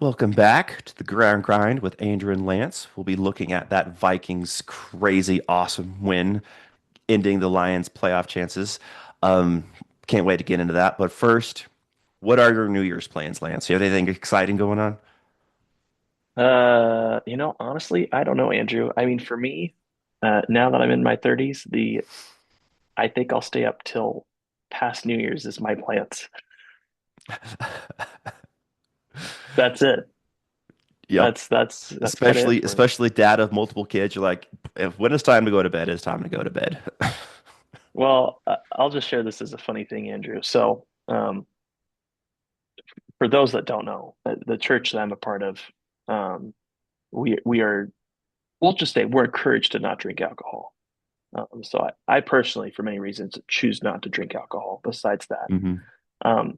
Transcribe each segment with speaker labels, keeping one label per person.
Speaker 1: Welcome back to the Gridiron Grind with Andrew and Lance. We'll be looking at that Vikings crazy awesome win, ending the Lions' playoff chances. Um, can't wait to get into that. But first, what are your New Year's plans, Lance? You have anything exciting going on?
Speaker 2: Honestly, I don't know, Andrew. I mean, for me, now that I'm in my 30s, the I think I'll stay up till past New Year's is my plans. That's it.
Speaker 1: Yep.
Speaker 2: That's kind of it
Speaker 1: Especially
Speaker 2: for me.
Speaker 1: especially dad of multiple kids. You're like, if when it's time to go to bed, it's time to go to bed.
Speaker 2: Well, I'll just share this as a funny thing, Andrew. So, for those that don't know, the church that I'm a part of, we are we'll just say we're encouraged to not drink alcohol. So I personally, for many reasons, choose not to drink alcohol. Besides that.
Speaker 1: hmm
Speaker 2: Um,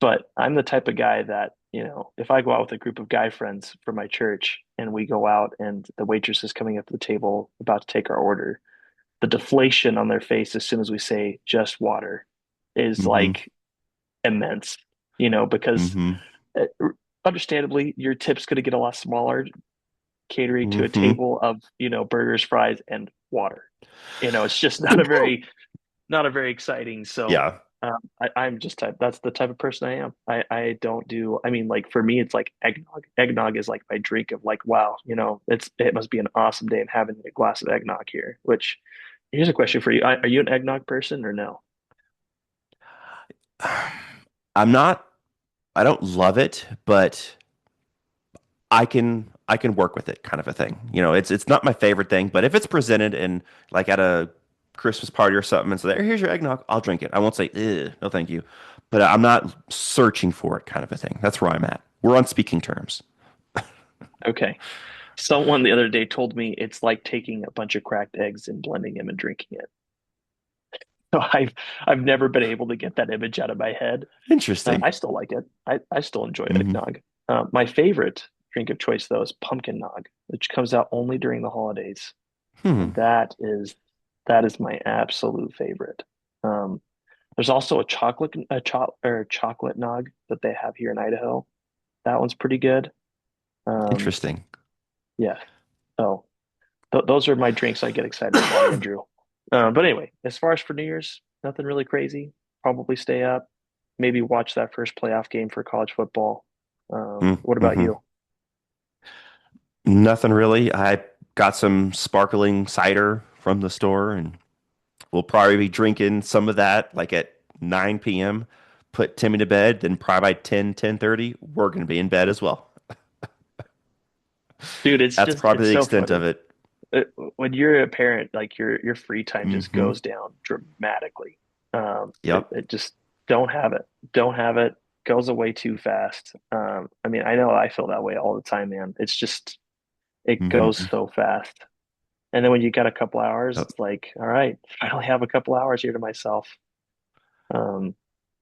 Speaker 2: But I'm the type of guy that, if I go out with a group of guy friends from my church and we go out and the waitress is coming up to the table about to take our order, the deflation on their face as soon as we say just water is
Speaker 1: hmm
Speaker 2: like immense, because
Speaker 1: hmm
Speaker 2: uh, understandably, your tip's going to get a lot smaller catering to a
Speaker 1: hmm
Speaker 2: table of, burgers, fries, and water. It's just not a very exciting. So
Speaker 1: Yeah.
Speaker 2: I'm just that's the type of person I am. I don't do, I mean, like for me, it's like eggnog. Eggnog is like my drink of like, wow, it must be an awesome day and having a glass of eggnog here. Which here's a question for you. Are you an eggnog person or no?
Speaker 1: I'm not, I don't love it, but I can work with it kind of a thing. It's not my favorite thing, but if it's presented in like at a Christmas party or something and say, here's your eggnog, I'll drink it. I won't say, no, thank you. But I'm not searching for it kind of a thing. That's where I'm at. We're on speaking terms.
Speaker 2: Okay. Someone the other day told me it's like taking a bunch of cracked eggs and blending them and drinking it. So I've never been able to get that image out of my head.
Speaker 1: Interesting.
Speaker 2: I still like it. I still enjoy
Speaker 1: hmm
Speaker 2: eggnog. My favorite drink of choice though is pumpkin nog, which comes out only during the holidays,
Speaker 1: Hmm.
Speaker 2: and that is my absolute favorite. Um, there's also a chocolate nog that they have here in Idaho. That one's pretty good. Um,
Speaker 1: Interesting.
Speaker 2: yeah. So those are my drinks I get excited about, Andrew. But anyway, as far as for New Year's, nothing really crazy. Probably stay up, maybe watch that first playoff game for college football. What about
Speaker 1: Mm-hmm.
Speaker 2: you?
Speaker 1: Nothing really. I got some sparkling cider from the store and we'll probably be drinking some of that like at 9 p.m. Put Timmy to bed, then probably by 10:30, we're going to be in bed as well.
Speaker 2: Dude, it's
Speaker 1: That's
Speaker 2: just
Speaker 1: probably
Speaker 2: it's
Speaker 1: the
Speaker 2: so
Speaker 1: extent
Speaker 2: funny.
Speaker 1: of it.
Speaker 2: When you're a parent, like your free time just
Speaker 1: hmm
Speaker 2: goes down dramatically. It,
Speaker 1: Yep.
Speaker 2: it just don't have it, goes away too fast. I mean, I know I feel that way all the time, man. It's just it goes
Speaker 1: hmm
Speaker 2: so fast. And then when you got a couple hours,
Speaker 1: Yep.
Speaker 2: it's like, all right, I only have a couple hours here to myself. Um,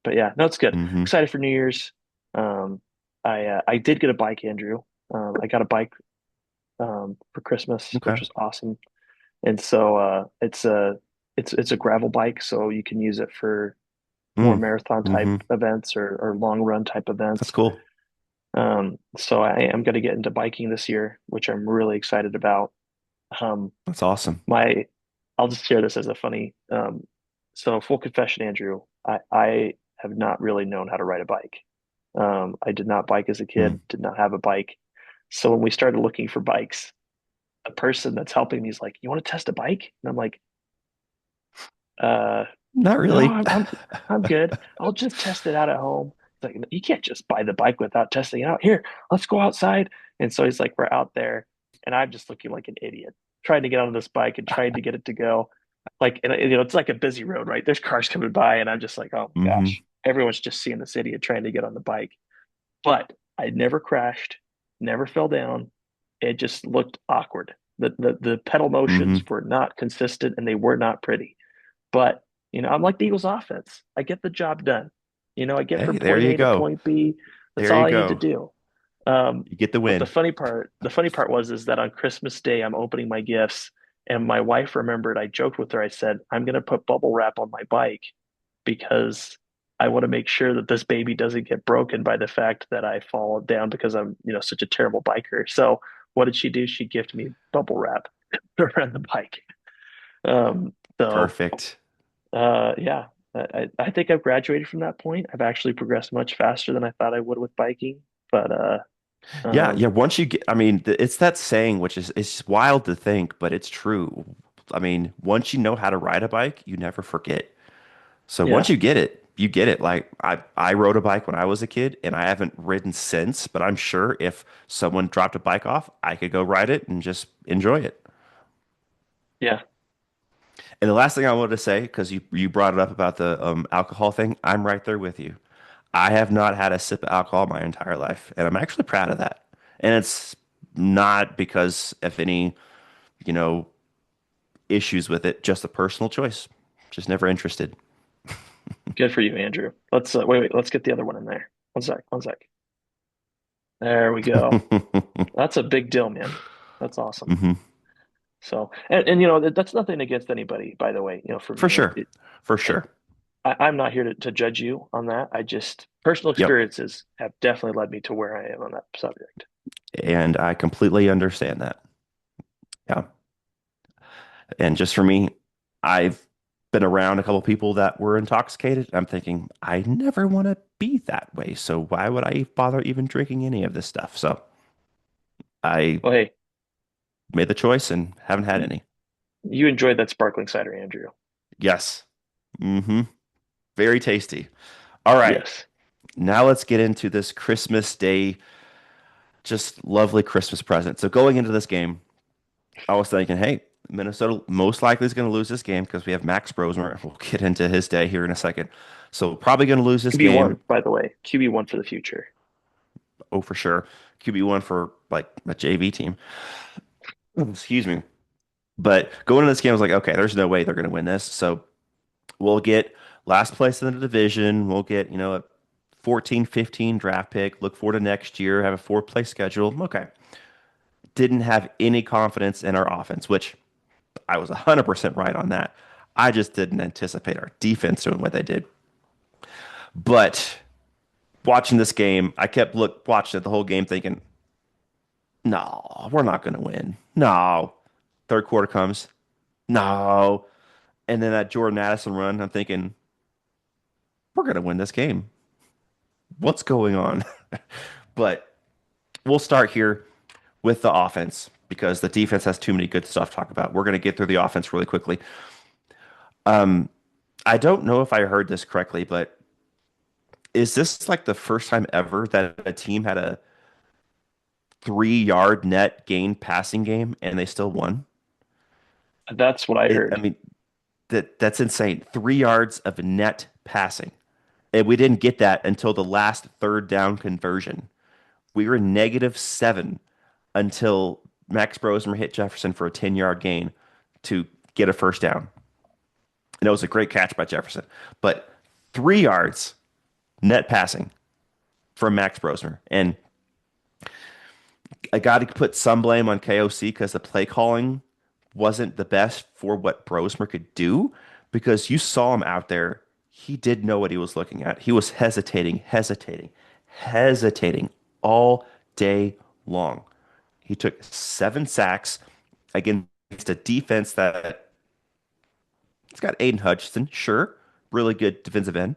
Speaker 2: but yeah, no, it's good.
Speaker 1: hmm
Speaker 2: Excited for New Year's. I did get a bike, Andrew. I got a bike for Christmas, which
Speaker 1: Okay.
Speaker 2: was awesome. And so it's a gravel bike, so you can use it for more
Speaker 1: Mm.
Speaker 2: marathon type
Speaker 1: hmm
Speaker 2: events or long run type
Speaker 1: That's
Speaker 2: events.
Speaker 1: cool.
Speaker 2: So I am going to get into biking this year, which I'm really excited about. Um,
Speaker 1: That's awesome.
Speaker 2: my I'll just share this as a funny. So full confession, Andrew, I have not really known how to ride a bike. I did not bike as a
Speaker 1: Mm.
Speaker 2: kid, did not have a bike. So when we started looking for bikes, the person that's helping me is like, "You want to test a bike?" And I'm like, Uh,
Speaker 1: Not
Speaker 2: no,
Speaker 1: really.
Speaker 2: I'm good. I'll just test it out at home. It's like you can't just buy the bike without testing it out. Here, let's go outside. And so he's like, we're out there, and I'm just looking like an idiot, trying to get on this bike and trying to get it to go. Like, and it's like a busy road, right? There's cars coming by, and I'm just like, oh my
Speaker 1: hmm
Speaker 2: gosh, everyone's just seeing this idiot trying to get on the bike. But I never crashed, never fell down. It just looked awkward. The pedal motions
Speaker 1: hmm
Speaker 2: were not consistent, and they were not pretty. But, I'm like the Eagles offense. I get the job done. I get
Speaker 1: Hey,
Speaker 2: from
Speaker 1: there
Speaker 2: point
Speaker 1: you
Speaker 2: A to
Speaker 1: go.
Speaker 2: point B. That's
Speaker 1: There
Speaker 2: all
Speaker 1: you
Speaker 2: I need to
Speaker 1: go.
Speaker 2: do. Um,
Speaker 1: You get the
Speaker 2: but the
Speaker 1: win.
Speaker 2: funny part, the funny part was is that on Christmas Day, I'm opening my gifts, and my wife remembered. I joked with her. I said, "I'm going to put bubble wrap on my bike because I want to make sure that this baby doesn't get broken by the fact that I fall down because I'm, such a terrible biker. So what did she do? She gifted me bubble wrap around the bike. Um, so
Speaker 1: Perfect.
Speaker 2: yeah, I think I've graduated from that point. I've actually progressed much faster than I thought I would with biking. But
Speaker 1: Yeah,
Speaker 2: um,
Speaker 1: yeah. Once you get, I mean, it's that saying, which is it's wild to think, but it's true. I mean, once you know how to ride a bike, you never forget. So once
Speaker 2: yeah,
Speaker 1: you get it, you get it. Like I rode a bike when I was a kid, and I haven't ridden since. But I'm sure if someone dropped a bike off, I could go ride it and just enjoy it.
Speaker 2: yeah,
Speaker 1: And the last thing I wanted to say, because you brought it up about the alcohol thing, I'm right there with you. I have not had a sip of alcohol my entire life, and I'm actually proud of that. And it's not because of any, you know, issues with it, just a personal choice. Just never interested.
Speaker 2: good for you, Andrew. Let's wait. Let's get the other one in there. One sec, one sec. There we go. That's a big deal, man. That's awesome.
Speaker 1: Hmm.
Speaker 2: So, and that's nothing against anybody, by the way. For
Speaker 1: For
Speaker 2: me,
Speaker 1: sure. For sure.
Speaker 2: I'm not here to judge you on that. I just personal
Speaker 1: Yep.
Speaker 2: experiences have definitely led me to where I am on that subject.
Speaker 1: And I completely understand that. Yeah. And just for me, I've been around a couple people that were intoxicated. I'm thinking, I never want to be that way. So why would I bother even drinking any of this stuff? So I
Speaker 2: Well, hey,
Speaker 1: made the choice and haven't had
Speaker 2: y-
Speaker 1: any.
Speaker 2: you enjoyed that sparkling cider, Andrew.
Speaker 1: Yes. Hmm. Very tasty. All right.
Speaker 2: Yes.
Speaker 1: Now let's get into this Christmas Day, just lovely Christmas present. So going into this game, I was thinking, hey, Minnesota most likely is going to lose this game because we have Max Brosmer. We'll get into his day here in a second. So probably going to lose this game.
Speaker 2: QB1, by the way, QB1 for the future.
Speaker 1: Oh, for sure. QB1 for like a JV team. Excuse me. But going into this game, I was like, okay, there's no way they're going to win this. So we'll get last place in the division. We'll get, a 14, 15 draft pick. Look forward to next year, have a fourth place schedule. Okay. Didn't have any confidence in our offense, which I was 100% right on that. I just didn't anticipate our defense doing what they did. But watching this game, I kept watching it the whole game thinking, no, we're not going to win. No. Third quarter comes. No. And then that Jordan Addison run, I'm thinking, we're going to win this game. What's going on? But we'll start here with the offense because the defense has too many good stuff to talk about. We're going to get through the offense really quickly. Um, I don't know if I heard this correctly, but is this like the first time ever that a team had a 3 yard net gain passing game and they still won?
Speaker 2: That's what I
Speaker 1: I
Speaker 2: heard.
Speaker 1: mean, that's insane. 3 yards of net passing. And we didn't get that until the last third down conversion. We were -7 until Max Brosmer hit Jefferson for a 10-yard gain to get a first down. And it was a great catch by Jefferson. But 3 yards net passing from Max Brosmer. And I got to put some blame on KOC because the play calling wasn't the best for what Brosmer could do because you saw him out there. He did know what he was looking at. He was hesitating all day long. He took 7 sacks against a defense that it's got Aiden Hutchinson, sure, really good defensive end.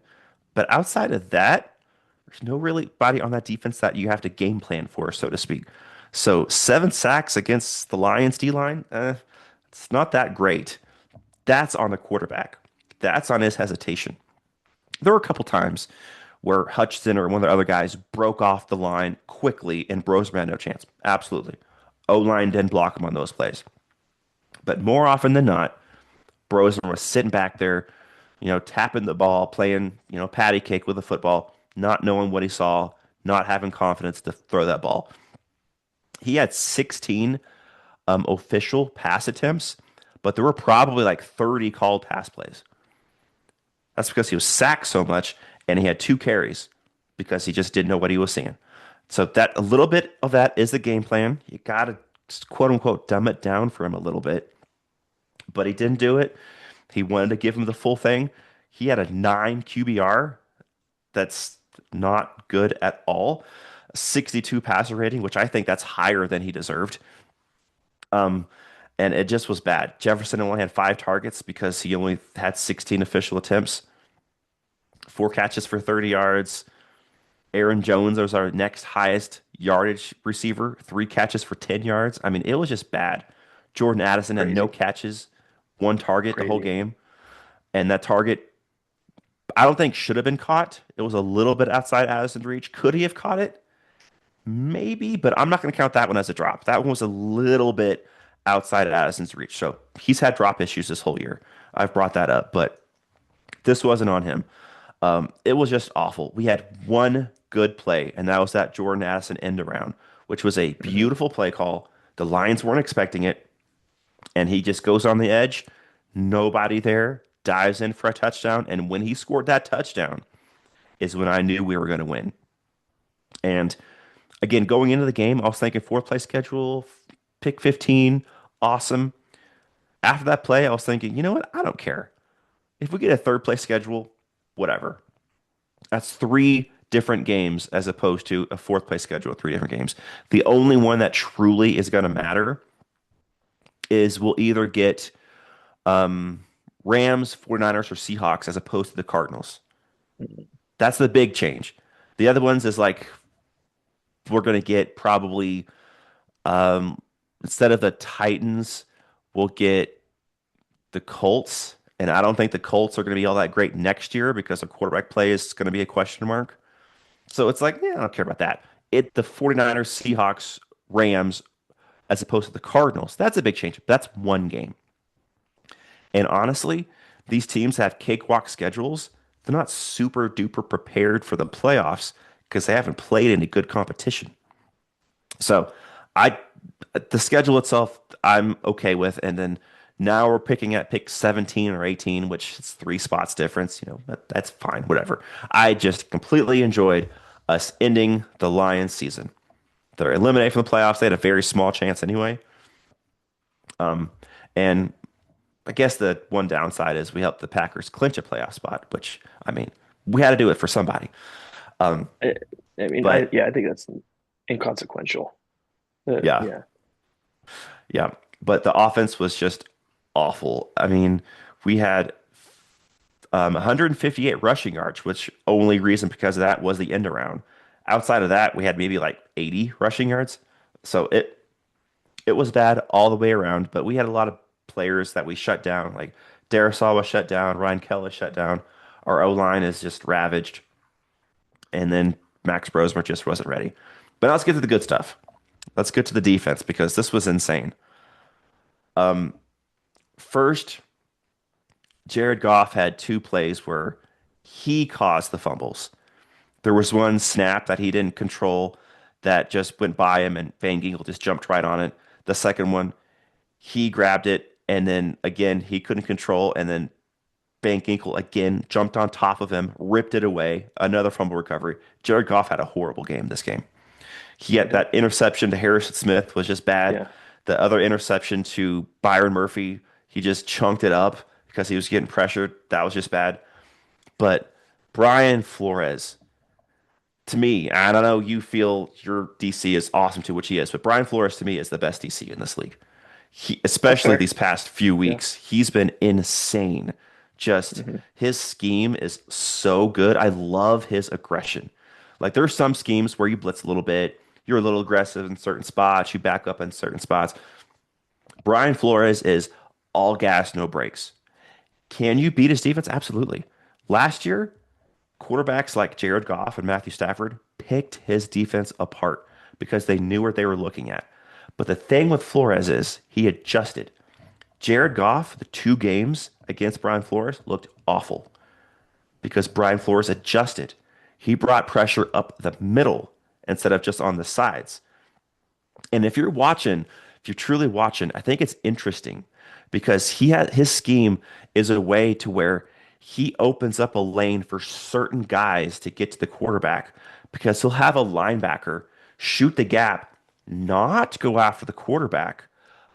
Speaker 1: But outside of that, there's no really body on that defense that you have to game plan for, so to speak. So 7 sacks against the Lions D line, it's not that great. That's on the quarterback. That's on his hesitation. There were a couple times where Hutchinson or one of the other guys broke off the line quickly and Brosman had no chance. Absolutely. O line didn't block him on those plays. But more often than not, Brosman was sitting back there, tapping the ball, playing, patty cake with the football, not knowing what he saw, not having confidence to throw that ball. He had 16 official pass attempts, but there were probably like 30 called pass plays. That's because he was sacked so much and he had 2 carries because he just didn't know what he was seeing. So that a little bit of that is the game plan. You got to quote unquote dumb it down for him a little bit, but he didn't do it. He wanted to give him the full thing. He had a 9 QBR That's not good at all. 62 passer rating, which I think that's higher than he deserved. Um, and it just was bad. Jefferson only had 5 targets because he only had 16 official attempts, 4 catches for 30 yards. Aaron Jones was our next highest yardage receiver, 3 catches for 10 yards. I mean, it was just bad. Jordan Addison had no
Speaker 2: Crazy.
Speaker 1: catches, 1 target the whole
Speaker 2: Crazy.
Speaker 1: game. And that target, I don't think should have been caught. It was a little bit outside Addison's reach. Could he have caught it? Maybe, but I'm not going to count that one as a drop. That one was a little bit outside Addison's reach. So he's had drop issues this whole year. I've brought that up, but this wasn't on him. It was just awful. We had one good play, and that was that Jordan Addison end around, which was a
Speaker 2: Hmm.
Speaker 1: beautiful play call. The Lions weren't expecting it, and he just goes on the edge. Nobody there, dives in for a touchdown, and when he scored that touchdown is when I knew we were going to win. And again, going into the game, I was thinking fourth place schedule, pick 15, awesome. After that play, I was thinking, you know what? I don't care. If we get a third place schedule, whatever. That's 3 different games as opposed to a fourth place schedule, 3 different games. The only one that truly is going to matter is we'll either get um, Rams, 49ers, or Seahawks as opposed to the Cardinals. That's the big change. The other ones is like we're going to get probably instead of the Titans, we'll get the Colts. And I don't think the Colts are going to be all that great next year because the quarterback play is going to be a question mark. So it's like, yeah, I don't care about that. The 49ers, Seahawks, Rams, as opposed to the Cardinals. That's a big change. That's one game. And honestly, these teams have cakewalk schedules. They're not super duper prepared for the playoffs because they haven't played any good competition. So I the schedule itself I'm okay with. And then now we're picking at pick 17 or 18, which is 3 spots difference. That's fine, whatever. I just completely enjoyed us ending the Lions season. They're eliminated from the playoffs. They had a very small chance anyway. And I guess the one downside is we helped the Packers clinch a playoff spot, which I mean, we had to do it for somebody. Um,
Speaker 2: I, I mean,
Speaker 1: but
Speaker 2: yeah, I think that's inconsequential.
Speaker 1: yeah,
Speaker 2: Yeah.
Speaker 1: yeah. But the offense was just awful. I mean, we had 158 rushing yards, which only reason because of that was the end around. Outside of that, we had maybe like 80 rushing yards. So it was bad all the way around, but we had a lot of players that we shut down. Like Darisaw was shut down, Ryan Kell was shut down. Our O line is just ravaged, and then Max Brosmer just wasn't ready. But now let's get to the good stuff. Let's get to the defense because this was insane. First, Jared Goff had 2 plays where he caused the fumbles. There was one snap that he didn't control that just went by him, and Van Ginkel just jumped right on it. The second one, he grabbed it, and then again, he couldn't control, and then Van Ginkel again jumped on top of him, ripped it away. Another fumble recovery. Jared Goff had a horrible game this game. He had
Speaker 2: Yeah.
Speaker 1: that interception to Harrison Smith was just bad.
Speaker 2: Yeah.
Speaker 1: The other interception to Byron Murphy, he just chunked it up because he was getting pressured. That was just bad. But Brian Flores, to me, I don't know, you feel your DC is awesome too, which he is, but Brian Flores to me is the best DC in this league.
Speaker 2: That's
Speaker 1: Especially
Speaker 2: fair.
Speaker 1: these past few
Speaker 2: Yeah.
Speaker 1: weeks, he's been insane. Just
Speaker 2: Hmm.
Speaker 1: his scheme is so good. I love his aggression. Like there are some schemes where you blitz a little bit, you're a little aggressive in certain spots, you back up in certain spots. Brian Flores is all gas, no brakes. Can you beat his defense? Absolutely. Last year, quarterbacks like Jared Goff and Matthew Stafford picked his defense apart because they knew what they were looking at. But the thing with Flores is he adjusted. Jared Goff, the 2 games against Brian Flores looked awful because Brian Flores adjusted. He brought pressure up the middle instead of just on the sides. And if you're truly watching, I think it's interesting because his scheme is a way to where he opens up a lane for certain guys to get to the quarterback because he'll have a linebacker shoot the gap, not go after the quarterback,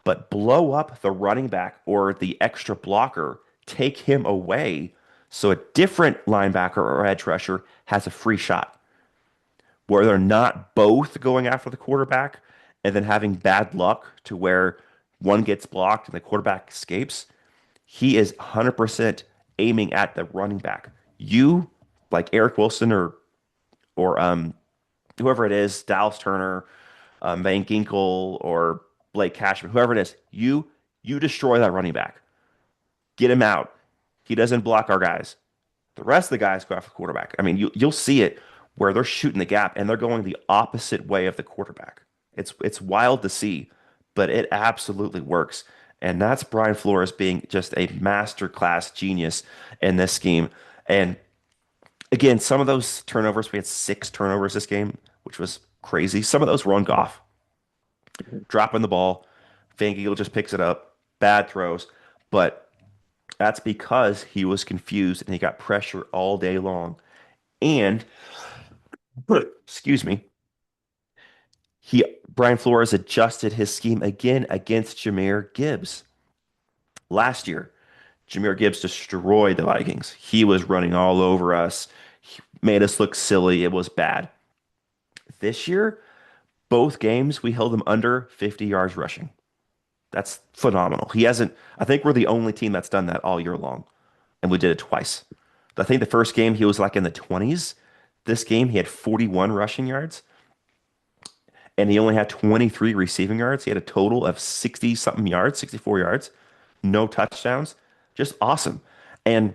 Speaker 1: but blow up the running back or the extra blocker, take him away So a different linebacker or edge rusher has a free shot where they're not both going after the quarterback and then having bad luck to where one gets blocked and the quarterback escapes. He is 100% aiming at the running back. You, like Eric Wilson or whoever it is, Dallas Turner, Van Ginkel, or Blake Cashman, whoever it is, you destroy that running back. Get him out. He doesn't block our guys. The rest of the guys go after the quarterback. I mean, you'll see it where they're shooting the gap and they're going the opposite way of the quarterback. It's wild to see, but it absolutely works. And that's Brian Flores being just a masterclass genius in this scheme. And again, some of those turnovers, we had 6 turnovers this game, which was crazy. Some of those were on Goff, dropping the ball. Van Giegel just picks it up, bad throws. But that's because he was confused and he got pressure all day long. And excuse me, he Brian Flores adjusted his scheme again against Jahmyr Gibbs. Last year, Jahmyr Gibbs destroyed the Vikings. He was running all over us. He made us look silly. It was bad. This year, both games we held him under 50 yards rushing. That's phenomenal. He hasn't, I think we're the only team that's done that all year long. And we did it twice. I think the first game he was like in the 20s. This game he had 41 rushing yards and he only had 23 receiving yards. He had a total of 60 something yards, 64 yards, no touchdowns. Just awesome. And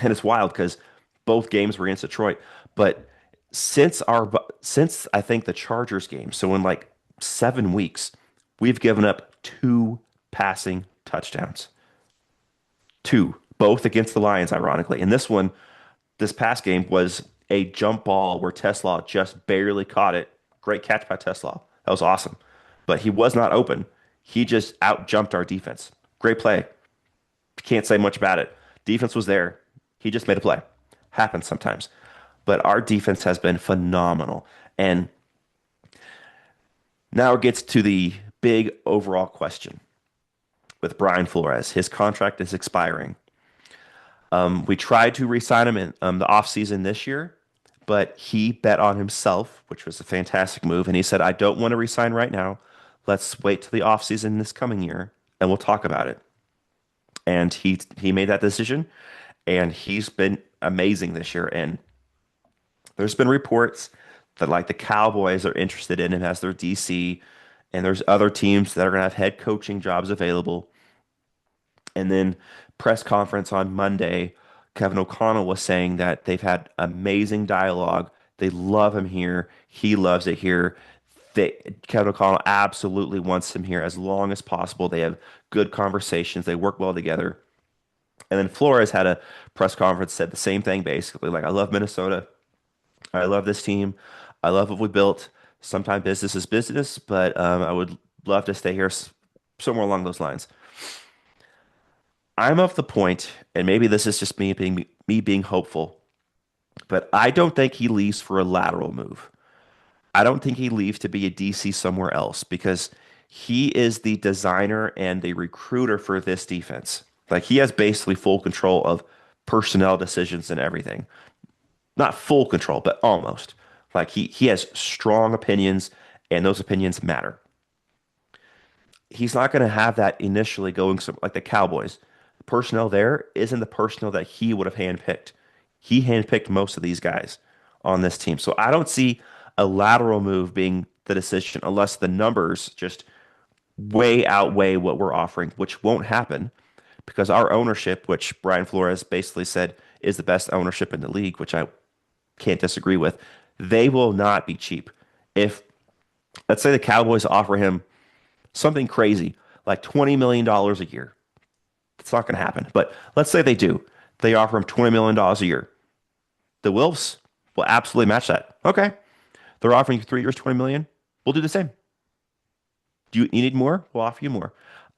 Speaker 1: it's wild because both games were against Detroit. But since I think the Chargers game, so in like 7 weeks, we've given up 2 passing touchdowns. Two, both against the Lions, ironically. And this one, this past game was a jump ball where Tesla just barely caught it. Great catch by Tesla. That was awesome. But he was not open. He just out jumped our defense. Great play. Can't say much about it. Defense was there. He just made a play. Happens sometimes. But our defense has been phenomenal. And now it gets to the big overall question with Brian Flores. His contract is expiring. We tried to re-sign him in the offseason this year, but he bet on himself, which was a fantastic move. And he said, I don't want to re-sign right now. Let's wait till the offseason this coming year and we'll talk about it. And he made that decision, and he's been amazing this year. And there's been reports that like the Cowboys are interested in him as their DC, and there's other teams that are gonna have head coaching jobs available. And then press conference on Monday, Kevin O'Connell was saying that they've had amazing dialogue. They love him here. He loves it here. Kevin O'Connell absolutely wants him here as long as possible. They have good conversations. They work well together. And then Flores had a press conference, said the same thing basically. Like, I love Minnesota. I love this team. I love what we built. Sometimes business is business, but I would love to stay here somewhere along those lines. I'm of the point, and maybe this is just me being hopeful, but I don't think he leaves for a lateral move. I don't think he leaves to be a DC somewhere else because he is the designer and the recruiter for this defense. Like he has basically full control of personnel decisions and everything. Not full control, but almost. Like he has strong opinions and those opinions matter. He's not going to have that initially going some like the Cowboys. The personnel there isn't the personnel that he would have handpicked. He handpicked most of these guys on this team. So I don't see a lateral move being the decision unless the numbers just way outweigh what we're offering, which won't happen because our ownership, which Brian Flores basically said is the best ownership in the league, which I can't disagree with, they will not be cheap. If let's say the Cowboys offer him something crazy like $20 million a year, it's not going to happen. But let's say they do. They offer him $20 million a year. The Wolves will absolutely match that. Okay. They're offering you 3 years, 20 million. We'll do the same. Do you need more? We'll offer you more.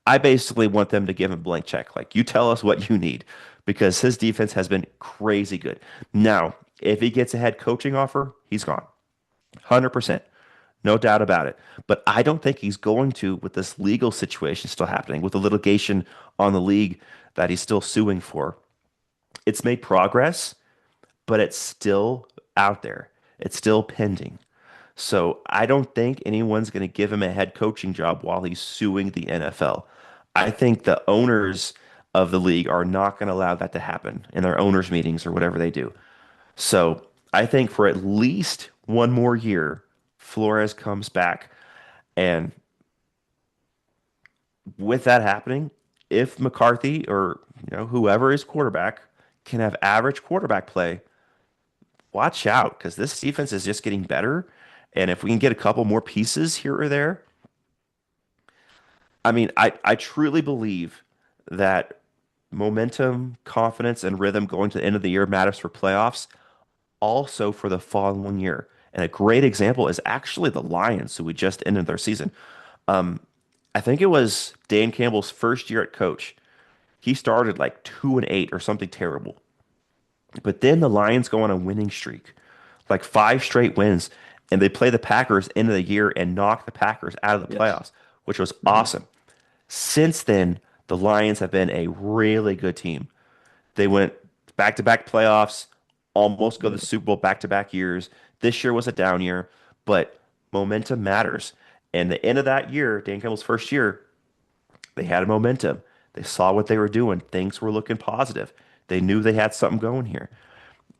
Speaker 1: I basically want them to give him a blank check. Like, you tell us what you need because his defense has been crazy good. Now, if he gets a head coaching offer, he's gone. 100%. No doubt about it. But I don't think he's going to with this legal situation still happening, with the litigation on the league that he's still suing for. It's made progress, but it's still out there. It's still pending. So I don't think anyone's going to give him a head coaching job while he's suing the NFL. I think the owners of the league are not going to allow that to happen in their owners' meetings or whatever they do. So I think for at least one more year, Flores comes back. And with that happening, if McCarthy or whoever is quarterback can have average quarterback play, watch out because this defense is just getting better. And if we can get a couple more pieces here or there, I mean, I truly believe that momentum, confidence, and rhythm going to the end of the year matters for playoffs, also for the following year. And a great example is actually the Lions, who we just ended their season. Um, I think it was Dan Campbell's first year at coach. He started like 2-8 or something terrible. But then the Lions go on a winning streak, like 5 straight wins, and they play the Packers end of the year and knock the Packers out of the
Speaker 2: Yes.
Speaker 1: playoffs, which was
Speaker 2: Hmm.
Speaker 1: awesome. Since then, the Lions have been a really good team. They went back-to-back playoffs, almost go to the
Speaker 2: Hmm.
Speaker 1: Super Bowl back-to-back years. This year was a down year, but momentum matters. And the end of that year, Dan Campbell's first year, they had a momentum. They saw what they were doing. Things were looking positive. They knew they had something going here.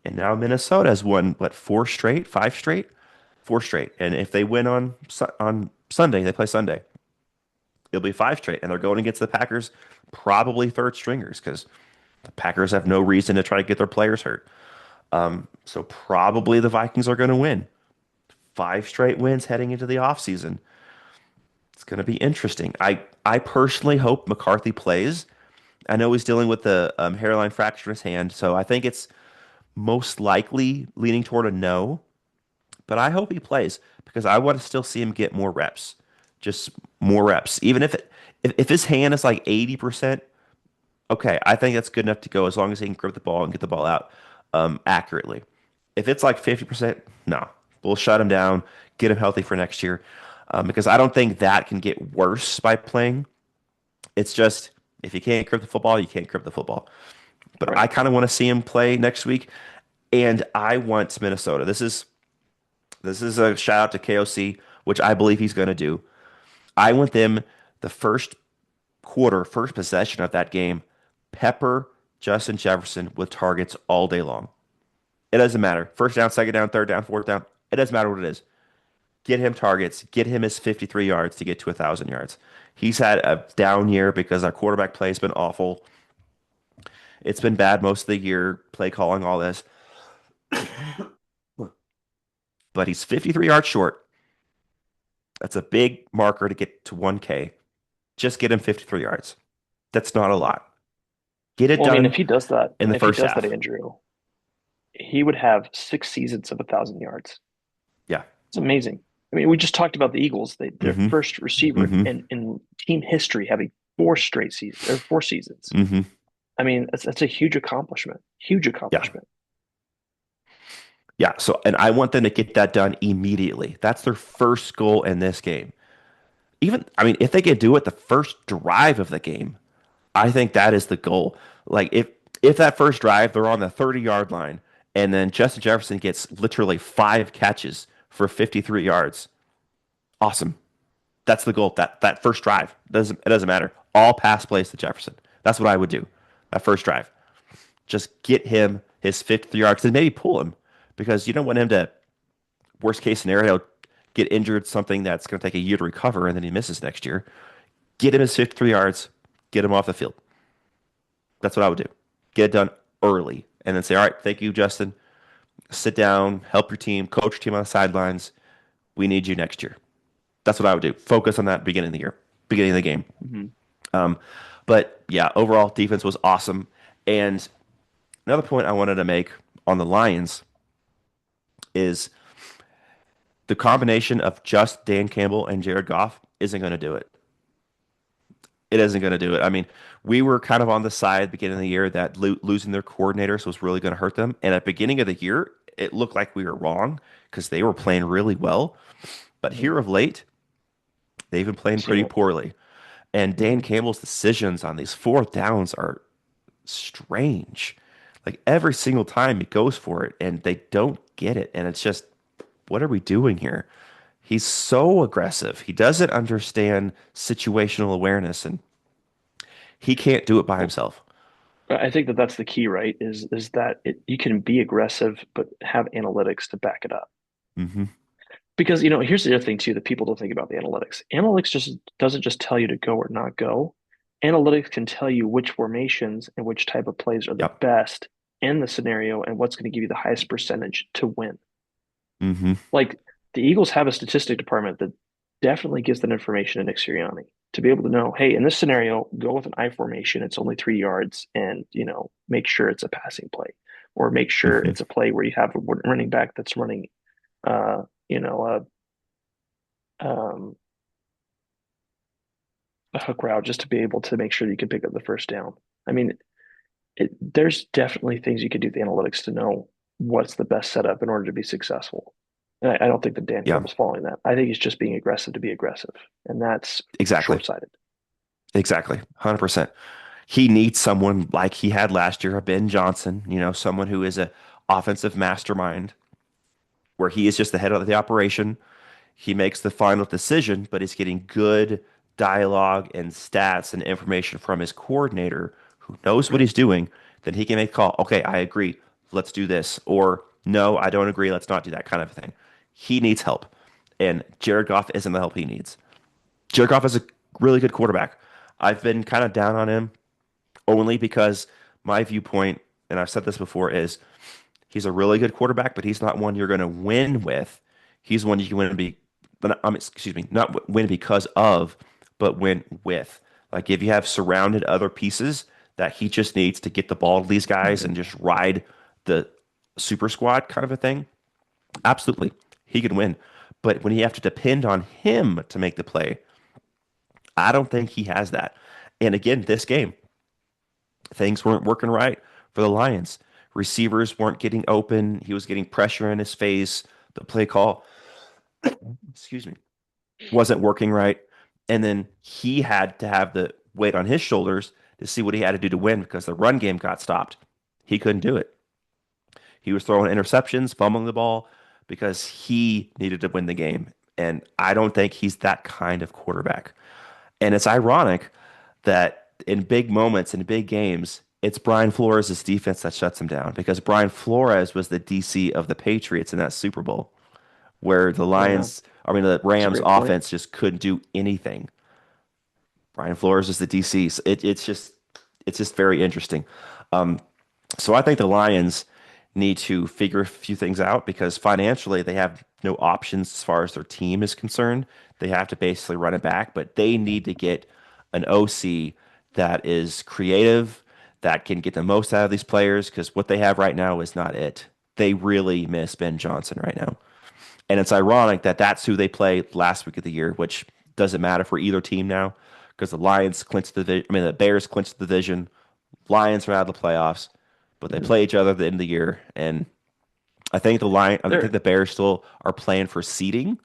Speaker 1: And now Minnesota has won what, 4 straight, 5 straight, 4 straight. And if they win on Sunday, they play Sunday. It'll be 5 straight, and they're going against the Packers, probably third stringers because the Packers have no reason to try to get their players hurt. So probably the Vikings are going to win. 5 straight wins heading into the offseason. It's going to be interesting. I personally hope McCarthy plays. I know he's dealing with the hairline fracture in his hand, so I think it's most likely leaning toward a no. But I hope he plays because I want to still see him get more reps, just more reps. Even if his hand is like 80%, okay, I think that's good enough to go as long as he can grip the ball and get the ball out accurately. If it's like 50%, no, we'll shut him down, get him healthy for next year, because I don't think that can get worse by playing. It's just if you can't grip the football, you can't grip the football. But
Speaker 2: Right.
Speaker 1: I kind of want to see him play next week, and I want Minnesota. This is a shout out to KOC, which I believe he's going to do. I want them the first quarter, first possession of that game, pepper Justin Jefferson with targets all day long. It doesn't matter. First down, second down, third down, fourth down. It doesn't matter what it is. Get him targets. Get him his 53 yards to get to 1,000 yards. He's had a down year because our quarterback play has been awful. It's been bad most of the year, play calling, all this. But he's 53 yards short. That's a big marker to get to 1K. Just get him 53 yards. That's not a lot. Get it
Speaker 2: Well, I mean,
Speaker 1: done in the
Speaker 2: if he
Speaker 1: first
Speaker 2: does that,
Speaker 1: half.
Speaker 2: Andrew, he would have 6 seasons of 1,000 yards.
Speaker 1: Yeah.
Speaker 2: It's amazing. I mean, we just talked about the Eagles. Their
Speaker 1: Mm-hmm.
Speaker 2: first receiver
Speaker 1: Mm-hmm.
Speaker 2: in team history having 4 straight seasons or 4 seasons.
Speaker 1: Mm-hmm.
Speaker 2: I mean, that's a huge accomplishment. Huge
Speaker 1: Yeah.
Speaker 2: accomplishment.
Speaker 1: Yeah. So, and I want them to get that done immediately. That's their first goal in this game. Even, I mean, if they can do it the first drive of the game, I think that is the goal. Like if that first drive they're on the 30-yard line and then Justin Jefferson gets literally 5 catches for 53 yards, awesome. That's the goal. That first drive it doesn't matter. All pass plays to Jefferson. That's what I would do. That first drive, just get him his 53 yards and maybe pull him because you don't want him to worst case scenario get injured something that's going to take a year to recover and then he misses next year. Get him his 53 yards. Get him off the field. That's what I would do. Get it done early and then say, all right, thank you, Justin. Sit down, help your team, coach your team on the sidelines. We need you next year. That's what I would do. Focus on that beginning of the year, beginning of the game.
Speaker 2: Hmm.
Speaker 1: Um, but yeah, overall defense was awesome. And another point I wanted to make on the Lions is the combination of just Dan Campbell and Jared Goff isn't going to do it. It isn't going to do it. I mean, we were kind of on the side beginning of the year that losing their coordinators was really going to hurt them. And at the beginning of the year, it looked like we were wrong because they were playing really well. But
Speaker 2: Hmm.
Speaker 1: here of late, they've been playing
Speaker 2: Seen
Speaker 1: pretty
Speaker 2: it.
Speaker 1: poorly. And Dan
Speaker 2: Hmm.
Speaker 1: Campbell's decisions on these fourth downs are strange. Like every single time he goes for it and they don't get it. And it's just, what are we doing here? He's so aggressive. He doesn't understand situational awareness and he can't do it by
Speaker 2: Well,
Speaker 1: himself.
Speaker 2: I think that that's the key, right? Is that you can be aggressive, but have analytics to back it up.
Speaker 1: Hmm.
Speaker 2: Because, here's the other thing too that people don't think about the analytics. Analytics just doesn't just tell you to go or not go. Analytics can tell you which formations and which type of plays are the
Speaker 1: Yep.
Speaker 2: best in the scenario and what's going to give you the highest percentage to win.
Speaker 1: Hmm.
Speaker 2: Like the Eagles have a statistic department that definitely gives that information to Nick Sirianni to be able to know, hey, in this scenario, go with an I formation. It's only 3 yards, and make sure it's a passing play, or make sure
Speaker 1: Hmm.
Speaker 2: it's a play where you have a running back that's running, uh, you know, um, a hook route just to be able to make sure that you can pick up the first down. I mean, there's definitely things you can do with the analytics to know what's the best setup in order to be successful. And I don't think that Dan
Speaker 1: Yeah,
Speaker 2: Campbell's following that. I think he's just being aggressive to be aggressive, and that's
Speaker 1: exactly.
Speaker 2: short-sighted.
Speaker 1: Exactly. 100%. He needs someone like he had last year, a Ben Johnson, someone who is a offensive mastermind where he is just the head of the operation. He makes the final decision, but he's getting good dialogue and stats and information from his coordinator who knows what he's doing. Then he can make a call. Okay, I agree. Let's do this. Or no, I don't agree. Let's not do that kind of thing. He needs help. And Jared Goff isn't the help he needs. Jared Goff is a really good quarterback. I've been kind of down on him only because my viewpoint, and I've said this before, is he's a really good quarterback, but he's not one you're going to win with. He's one you can win and be, excuse me, not win because of, but win with. Like if you have surrounded other pieces that he just needs to get the ball to these guys and
Speaker 2: Mhm.
Speaker 1: just ride the super squad kind of a thing, absolutely, he can win. But when you have to depend on him to make the play, I don't think he has that. And again, this game, things weren't working right for the Lions. Receivers weren't getting open. He was getting pressure in his face. The play call, excuse me, wasn't working right. And then he had to have the weight on his shoulders to see what he had to do to win because the run game got stopped. He couldn't do it. He was throwing interceptions, fumbling the ball because he needed to win the game. And I don't think he's that kind of quarterback. And it's ironic that in big moments, in big games, it's Brian Flores' defense that shuts him down because Brian Flores was the DC of the Patriots in that Super Bowl, where
Speaker 2: Yeah,
Speaker 1: the
Speaker 2: that's a
Speaker 1: Rams
Speaker 2: great point.
Speaker 1: offense just couldn't do anything. Brian Flores is the DC. So it's just very interesting. Um, so I think the Lions need to figure a few things out because financially they have no options as far as their team is concerned. They have to basically run it back, but they need to get an OC that is creative, that can get the most out of these players because what they have right now is not it. They really miss Ben Johnson right now. And it's ironic that that's who they play last week of the year, which doesn't matter for either team now because the Lions clinched the division. I mean, the Bears clinched the division. Lions are out of the playoffs, but they
Speaker 2: Mhm.
Speaker 1: play each other at the end of the year. And I think
Speaker 2: They're
Speaker 1: the Bears still are playing for seeding,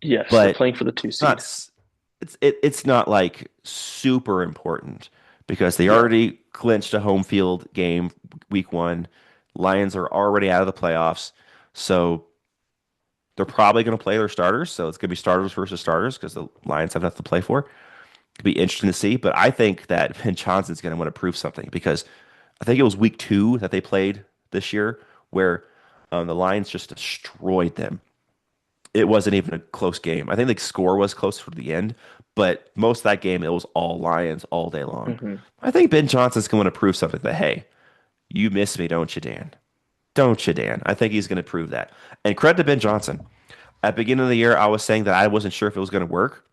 Speaker 2: Yes, they're
Speaker 1: but
Speaker 2: playing for the two
Speaker 1: it's not,
Speaker 2: seed.
Speaker 1: s- it's not like super important because they
Speaker 2: Yeah,
Speaker 1: already clinched a home field game week one. Lions are already out of the playoffs, so they're probably going to play their starters. So it's going to be starters versus starters because the Lions have nothing to play for. It'd be interesting to see, but I think that Ben Johnson's going to want to prove something because I think it was week two that they played this year where the Lions just destroyed them. It wasn't even a close game. I think the score was close to the end, but most of that game it was all Lions all day long.
Speaker 2: hmm
Speaker 1: I think Ben Johnson's going to prove something that hey, you miss me, don't you, Dan? Don't you, Dan? I think he's going to prove that. And credit to Ben Johnson. At the beginning of the year, I was saying that I wasn't sure if it was going to work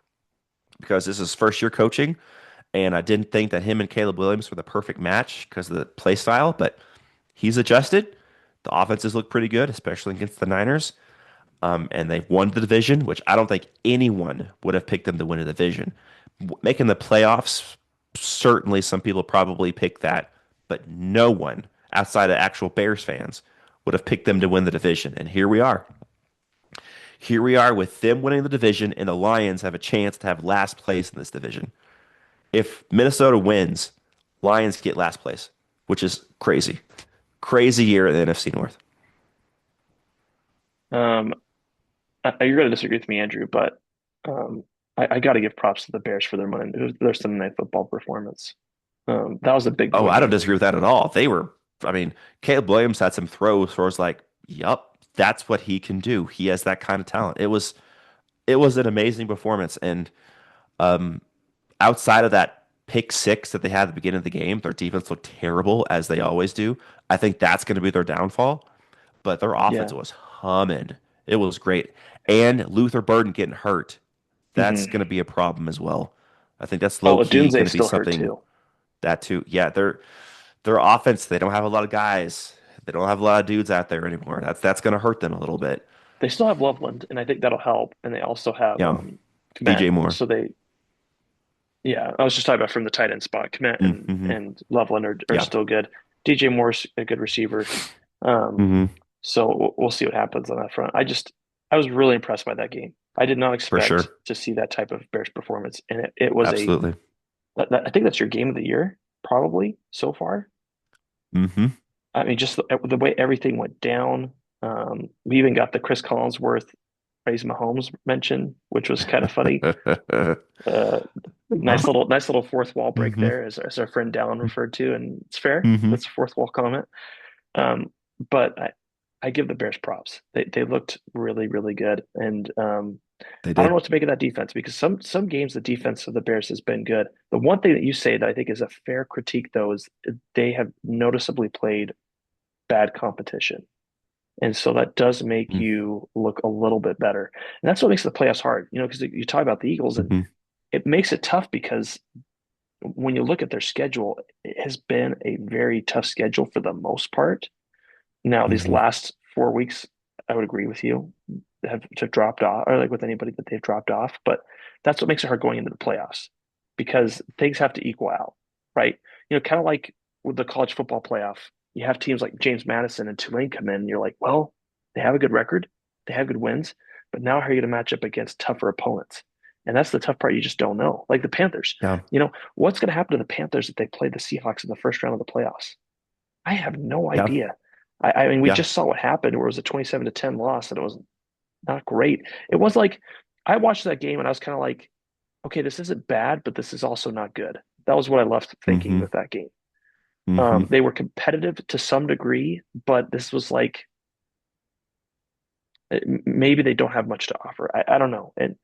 Speaker 1: because this is his first year coaching, and I didn't think that him and Caleb Williams were the perfect match because of the play style, but he's adjusted. The offenses look pretty good, especially against the Niners. And they've won the division, which I don't think anyone would have picked them to win a division. Making the playoffs, certainly some people probably picked that, but no one outside of actual Bears fans would have picked them to win the division. And here we are. Here we are with them winning the division, and the Lions have a chance to have last place in this division. If Minnesota wins, Lions get last place, which is crazy. Crazy year in the NFC North.
Speaker 2: Um, you're going to disagree with me, Andrew, but um, I got to give props to the Bears for their Sunday Night Football performance. That was a big
Speaker 1: Oh,
Speaker 2: boy
Speaker 1: I don't
Speaker 2: game.
Speaker 1: disagree with that at all. I mean, Caleb Williams had some throws where I was like, yup, that's what he can do. He has that kind of talent. It was an amazing performance. And um, outside of that pick six that they had at the beginning of the game, their defense looked terrible as they always do. I think that's going to be their downfall. But their offense
Speaker 2: Yeah.
Speaker 1: was humming. It was great. And Luther Burden getting hurt. That's
Speaker 2: Hmm.
Speaker 1: going to be a problem as well. I think that's low
Speaker 2: Oh,
Speaker 1: key going
Speaker 2: Dunze's
Speaker 1: to be
Speaker 2: still hurt
Speaker 1: something
Speaker 2: too.
Speaker 1: that too. Yeah, their offense, they don't have a lot of guys. They don't have a lot of dudes out there anymore. That's going to hurt them a little bit.
Speaker 2: They still have Loveland, and I think that'll help. And they also have
Speaker 1: Yeah,
Speaker 2: Kmet.
Speaker 1: DJ Moore.
Speaker 2: So yeah, I was just talking about from the tight end spot. Kmet
Speaker 1: Mm-hmm.
Speaker 2: and Loveland are
Speaker 1: Yeah.
Speaker 2: still good. DJ Moore's a good receiver. Um,
Speaker 1: Mm-hmm.
Speaker 2: so we'll see what happens on that front. I was really impressed by that game. I did not
Speaker 1: For
Speaker 2: expect
Speaker 1: sure.
Speaker 2: to see that type of Bears performance, and it was
Speaker 1: Absolutely.
Speaker 2: I think that's your game of the year probably so far.
Speaker 1: Mm-hmm.
Speaker 2: I mean, just the way everything went down. We even got the Chris Collinsworth praise Mahomes mention, which was kind of funny. Uh, nice little fourth wall break
Speaker 1: Mm-hmm.
Speaker 2: there, as our friend Dallin referred to, and it's fair.
Speaker 1: Mm-hmm.
Speaker 2: That's a fourth wall comment. Um, but I give the Bears props. They looked really really good, and
Speaker 1: They
Speaker 2: I don't know
Speaker 1: did.
Speaker 2: what to make of that defense because some games the defense of the Bears has been good. The one thing that you say that I think is a fair critique though is they have noticeably played bad competition. And so that does make you look a little bit better. And that's what makes the playoffs hard, because you talk about the Eagles and
Speaker 1: Mm-hmm.
Speaker 2: it makes it tough because when you look at their schedule, it has been a very tough schedule for the most part. Now, these
Speaker 1: Mm-hmm.
Speaker 2: last 4 weeks, I would agree with you, have dropped off, or like with anybody that they've dropped off. But that's what makes it hard going into the playoffs because things have to equal out, right? Kind of like with the college football playoff, you have teams like James Madison and Tulane come in, and you're like, well, they have a good record, they have good wins, but now how are you going to match up against tougher opponents? And that's the tough part. You just don't know. Like the Panthers,
Speaker 1: Yeah.
Speaker 2: what's going to happen to the Panthers if they play the Seahawks in the first round of the playoffs? I have no
Speaker 1: Yeah.
Speaker 2: idea. I mean, we
Speaker 1: Yeah.
Speaker 2: just saw what happened where it was a 27-10 loss and it was not great. It was like I watched that game and I was kind of like, okay, this isn't bad, but this is also not good. That was what I left thinking
Speaker 1: Mm-hmm.
Speaker 2: with that game.
Speaker 1: Mm-hmm.
Speaker 2: They were competitive to some degree, but this was like maybe they don't have much to offer. I don't know. And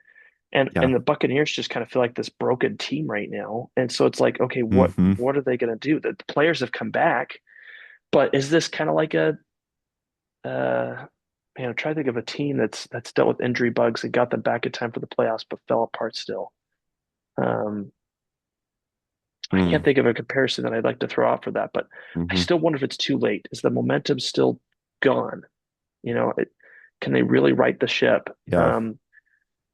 Speaker 1: Yeah.
Speaker 2: the Buccaneers just kind of feel like this broken team right now. And so it's like, okay, what
Speaker 1: Mm-hmm.
Speaker 2: what are they going to do? The players have come back, but is this kind of like a Uh, try to think of a team that's dealt with injury bugs and got them back in time for the playoffs, but fell apart still. Um, I can't
Speaker 1: Mm-hmm.
Speaker 2: think of a comparison that I'd like to throw out for that, but I
Speaker 1: Mm-hmm.
Speaker 2: still wonder if it's too late. Is the momentum still gone? Can they really right the ship?
Speaker 1: Yeah.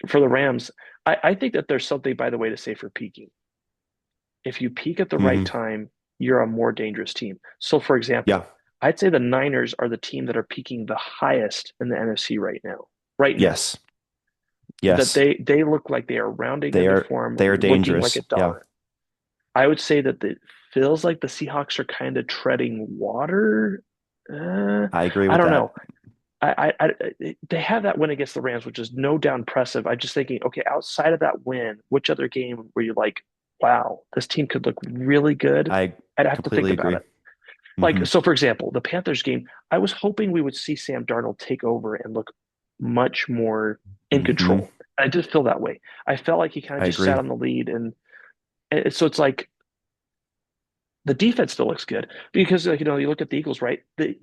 Speaker 2: For the Rams, I think that there's something, by the way, to say for peaking. If you peak at the right
Speaker 1: Mm-hmm.
Speaker 2: time, you're a more dangerous team. So, for
Speaker 1: Yeah.
Speaker 2: example, I'd say the Niners are the team that are peaking the highest in the NFC right now. Right now,
Speaker 1: Yes.
Speaker 2: that
Speaker 1: Yes.
Speaker 2: they look like they are rounding
Speaker 1: They
Speaker 2: into
Speaker 1: are
Speaker 2: form,
Speaker 1: they are
Speaker 2: looking like a
Speaker 1: dangerous. Yeah.
Speaker 2: dog. I would say that it feels like the Seahawks are kind of treading water. Uh,
Speaker 1: I agree
Speaker 2: I
Speaker 1: with
Speaker 2: don't
Speaker 1: that.
Speaker 2: know. They have that win against the Rams, which is no doubt impressive. I'm just thinking, okay, outside of that win, which other game were you like, wow, this team could look really good?
Speaker 1: I
Speaker 2: I'd have to think
Speaker 1: completely
Speaker 2: about
Speaker 1: agree.
Speaker 2: it.
Speaker 1: Mm-hmm.
Speaker 2: Like, so for example, the Panthers game, I was hoping we would see Sam Darnold take over and look much more in
Speaker 1: Mm-hmm.
Speaker 2: control. I did feel that way. I felt like he kind of
Speaker 1: I
Speaker 2: just sat
Speaker 1: agree.
Speaker 2: on the lead, and so it's like the defense still looks good because like you look at the Eagles, right? The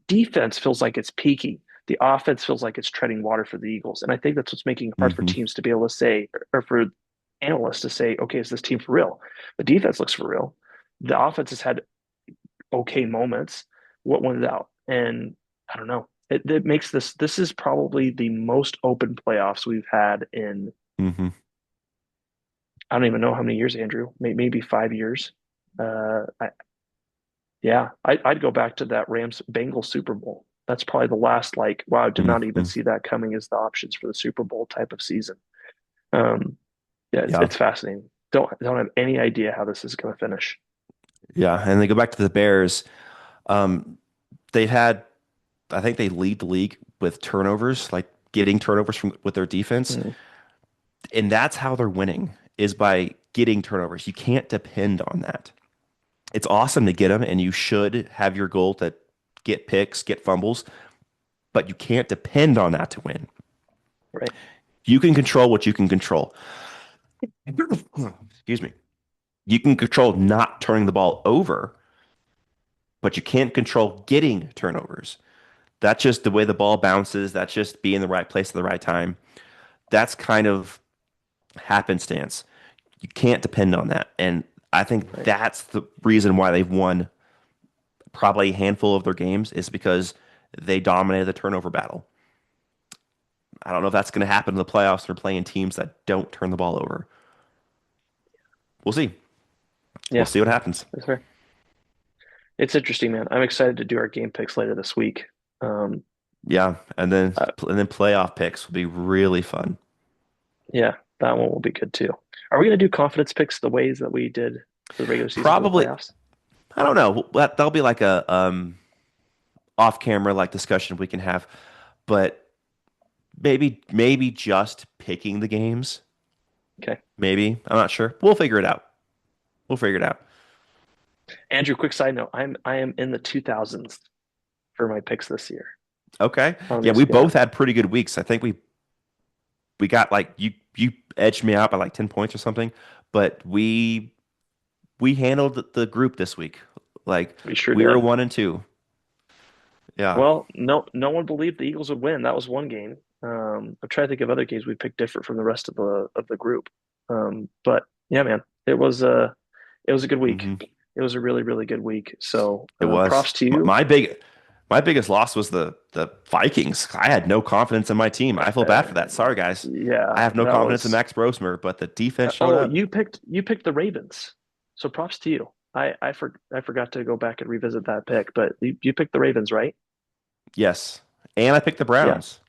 Speaker 2: defense feels like it's peaking. The offense feels like it's treading water for the Eagles, and I think that's what's making it hard for
Speaker 1: Mm-hmm.
Speaker 2: teams to be able to say, or for analysts to say, okay, is this team for real? The defense looks for real. The offense has had okay moments. What wins out? And I don't know. It makes this is probably the most open playoffs we've had in
Speaker 1: Mm-hmm.
Speaker 2: I don't even know how many years, Andrew. Maybe 5 years. Yeah, I'd go back to that Rams Bengals Super Bowl. That's probably the last like, wow, I did not even
Speaker 1: Mm-hmm.
Speaker 2: see that coming as the options for the Super Bowl type of season. Um, yeah,
Speaker 1: Yeah.
Speaker 2: it's fascinating. Don't have any idea how this is going to finish.
Speaker 1: Yeah. And they go back to the Bears. Um, they've had, I think they lead the league with turnovers, like getting turnovers from with their defense,
Speaker 2: Mm,
Speaker 1: and that's how they're winning is by getting turnovers. You can't depend on that. It's awesome to get them, and you should have your goal to get picks, get fumbles, but you can't depend on that to win.
Speaker 2: right,
Speaker 1: You can control what you can control. Excuse me. You can control not turning the ball over, but you can't control getting turnovers. That's just the way the ball bounces. That's just being in the right place at the right time. That's kind of happenstance. You can't depend on that. And I think
Speaker 2: right.
Speaker 1: that's the reason why they've won probably a handful of their games is because they dominated the turnover battle. I don't know if that's going to happen in the playoffs. They're playing teams that don't turn the ball over. We'll see. We'll
Speaker 2: Yeah,
Speaker 1: see what happens.
Speaker 2: that's fair. It's interesting, man. I'm excited to do our game picks later this week. Um,
Speaker 1: Yeah,
Speaker 2: uh,
Speaker 1: and then playoff picks will be really fun.
Speaker 2: yeah, that one will be good too. Are we going to do confidence picks the ways that we did for the regular season for the
Speaker 1: Probably,
Speaker 2: playoffs?
Speaker 1: I don't know. That'll be like a off camera like discussion we can have, but maybe just picking the games.
Speaker 2: Okay.
Speaker 1: Maybe I'm not sure. We'll figure it out. We'll figure it out.
Speaker 2: Andrew, quick side note. I am in the 2000s for my picks this year.
Speaker 1: Okay.
Speaker 2: On
Speaker 1: Yeah,
Speaker 2: this,
Speaker 1: we
Speaker 2: yeah.
Speaker 1: both had pretty good weeks. I think we got like you edged me out by like 10 points or something, but we handled the group this week. Like
Speaker 2: We sure
Speaker 1: we were
Speaker 2: did.
Speaker 1: 1 and 2. Yeah.
Speaker 2: Well, no one believed the Eagles would win. That was one game. I'm trying to think of other games we picked different from the rest of the group. But yeah, man, it was a good week.
Speaker 1: Hmm.
Speaker 2: It was a really, really good week. So
Speaker 1: It was
Speaker 2: props to you.
Speaker 1: my biggest loss was the Vikings. I had no confidence in my team. I feel bad for
Speaker 2: Uh,
Speaker 1: that. Sorry, guys. I
Speaker 2: yeah,
Speaker 1: have no
Speaker 2: that
Speaker 1: confidence in
Speaker 2: was.
Speaker 1: Max Brosmer, but the defense showed
Speaker 2: Oh,
Speaker 1: up.
Speaker 2: you picked the Ravens. So props to you. I forgot to go back and revisit that pick, but you picked the Ravens, right?
Speaker 1: Yes. And I picked the
Speaker 2: Yeah,
Speaker 1: Browns.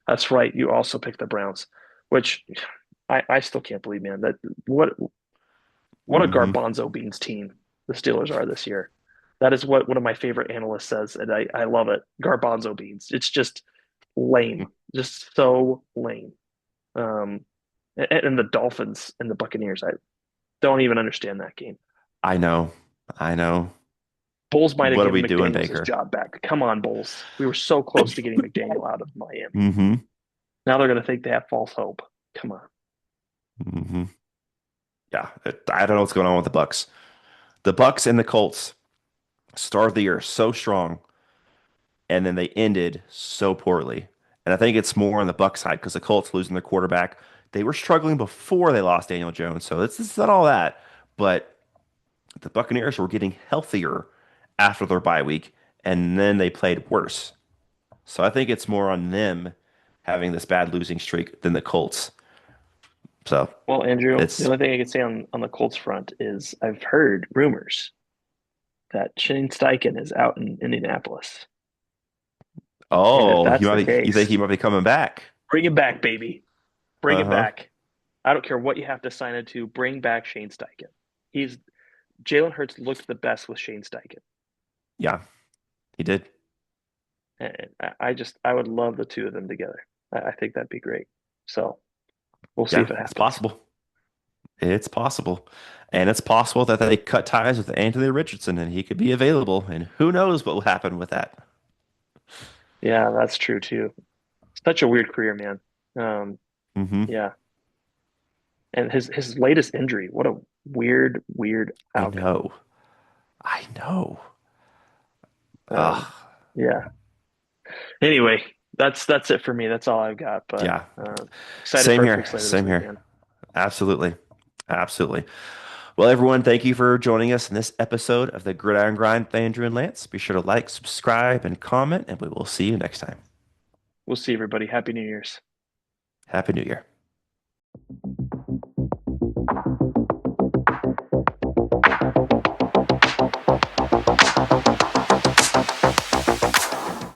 Speaker 2: that's right. You also picked the Browns, which I still can't believe, man. That what what a
Speaker 1: Hmm.
Speaker 2: garbanzo beans team the Steelers are this year. That is what one of my favorite analysts says, and I love it. Garbanzo beans. It's just lame, just so lame. Um, and the Dolphins and the Buccaneers, I don't even understand that game.
Speaker 1: I know. I know.
Speaker 2: Bulls might have
Speaker 1: What are
Speaker 2: given
Speaker 1: we doing,
Speaker 2: McDaniels his
Speaker 1: Baker?
Speaker 2: job back. Come on, Bulls. We were so close to getting McDaniel out of Miami.
Speaker 1: Hmm.
Speaker 2: Now they're going to think they have false hope. Come on.
Speaker 1: Hmm. Yeah. I don't know what's going on with the Bucks. The Bucks and the Colts started the year so strong, and then they ended so poorly. And I think it's more on the Buck side because the Colts losing their quarterback. They were struggling before they lost Daniel Jones, so it's not all that. But the Buccaneers were getting healthier after their bye week, and then they played worse. So I think it's more on them having this bad losing streak than the Colts. So
Speaker 2: Well, Andrew, the
Speaker 1: it's
Speaker 2: only thing I can say on the Colts front is I've heard rumors that Shane Steichen is out in Indianapolis. And if
Speaker 1: oh,
Speaker 2: that's the
Speaker 1: you think
Speaker 2: case,
Speaker 1: he might be coming back?
Speaker 2: bring him back, baby. Bring him
Speaker 1: Uh-huh.
Speaker 2: back. I don't care what you have to sign it to. Bring back Shane Steichen. He's Jalen Hurts looked the best with Shane Steichen.
Speaker 1: Yeah, he did.
Speaker 2: And I would love the two of them together. I think that'd be great. So we'll see
Speaker 1: Yeah,
Speaker 2: if it
Speaker 1: it's
Speaker 2: happens.
Speaker 1: possible. It's possible. And it's possible that they cut ties with Anthony Richardson and he could be available. And who knows what will happen with that.
Speaker 2: Yeah, that's true too. Such a weird career, man. Um,
Speaker 1: Hmm.
Speaker 2: yeah. And his latest injury, what a weird
Speaker 1: I
Speaker 2: outcome.
Speaker 1: know. I know.
Speaker 2: Um,
Speaker 1: Ugh.
Speaker 2: yeah. Anyway, that's it for me. That's all I've got. But
Speaker 1: Yeah.
Speaker 2: excited
Speaker 1: Same
Speaker 2: for our
Speaker 1: here.
Speaker 2: picks later this
Speaker 1: Same here.
Speaker 2: weekend.
Speaker 1: Absolutely. Absolutely. Well, everyone, thank you for joining us in this episode of the Gridiron Grind with Andrew and Lance. Be sure to like, subscribe, and comment, and we will see you next time.
Speaker 2: We'll see everybody. Happy New Year's.
Speaker 1: Happy New Year.